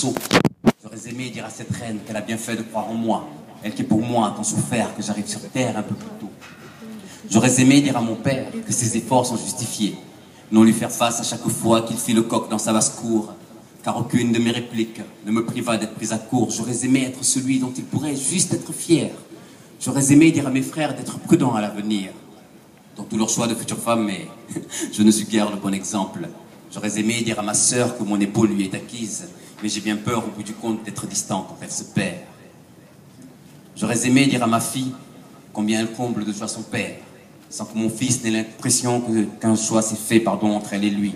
J'aurais aimé dire à cette reine qu'elle a bien fait de croire en moi, elle qui pour moi a tant souffert que j'arrive sur terre un peu plus tôt. J'aurais aimé dire à mon père que ses efforts sont justifiés, non lui faire face à chaque fois qu'il fit le coq dans sa basse-cour, car aucune de mes répliques ne me priva d'être prise à court. J'aurais aimé être celui dont il pourrait juste être fier. J'aurais aimé dire à mes frères d'être prudents à l'avenir, dans tout leur choix de futures femmes, mais je ne suis guère le bon exemple. J'aurais aimé dire à ma sœur que mon épaule lui est acquise, mais j'ai bien peur au bout du compte d'être distant quand elle se perd. J'aurais aimé dire à ma fille combien elle comble de joie son père, sans que mon fils n'ait l'impression qu'un choix s'est fait entre elle et lui.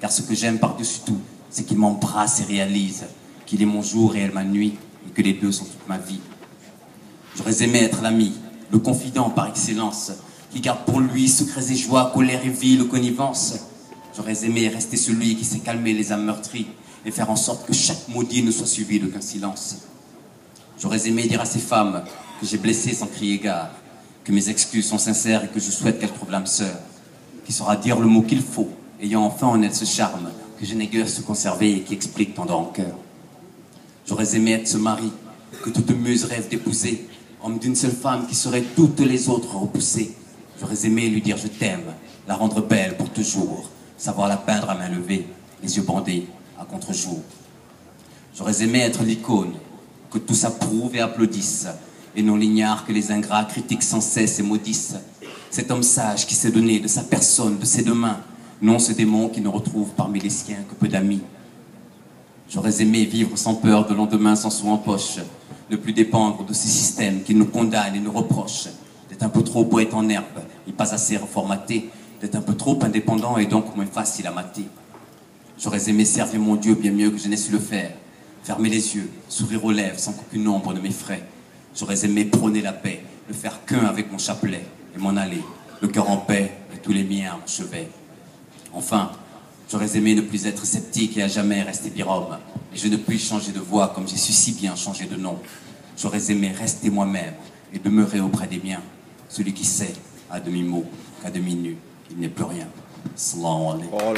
Car ce que j'aime par-dessus tout, c'est qu'il m'embrasse et réalise qu'il est mon jour et elle ma nuit, et que les deux sont toute ma vie. J'aurais aimé être l'ami, le confident par excellence, qui garde pour lui secrets et joies, colère et vie, connivence. J'aurais aimé rester celui qui sait calmer les âmes meurtries et faire en sorte que chaque maudit ne soit suivi d'aucun silence. J'aurais aimé dire à ces femmes que j'ai blessé sans crier gare, que mes excuses sont sincères et que je souhaite qu'elles trouvent l'âme sœur, qui saura dire le mot qu'il faut, ayant enfin en elle ce charme que je n'ai guère su conserver et qui explique tant de rancœur. J'aurais aimé être ce mari que toute muse rêve d'épouser, homme d'une seule femme qui saurait toutes les autres repousser. J'aurais aimé lui dire je t'aime, la rendre belle pour toujours, savoir la peindre à main levée, les yeux bandés à contre-jour. J'aurais aimé être l'icône que tous approuvent et applaudissent, et non l'ignare que les ingrats critiquent sans cesse et maudissent. Cet homme sage qui s'est donné de sa personne, de ses deux mains, non ce démon qui ne retrouve parmi les siens que peu d'amis. J'aurais aimé vivre sans peur de lendemain, sans sou en poche, ne plus dépendre de ces systèmes qui nous condamnent et nous reprochent, d'être un peu trop poète en herbe et pas assez reformaté, d'être un peu trop indépendant et donc moins facile à mater. J'aurais aimé servir mon Dieu bien mieux que je n'ai su le faire, fermer les yeux, sourire aux lèvres sans qu'aucune ombre ne m'effraie. J'aurais aimé prôner la paix, ne faire qu'un avec mon chapelet et m'en aller, le cœur en paix et tous les miens à mon chevet. Enfin, j'aurais aimé ne plus être sceptique et à jamais rester birhomme, et je ne puis changer de voix comme j'ai su si bien changer de nom. J'aurais aimé rester moi-même et demeurer auprès des miens, celui qui sait, à demi-mot, qu'à demi-nu, il n'est plus rien. Salam alaikum.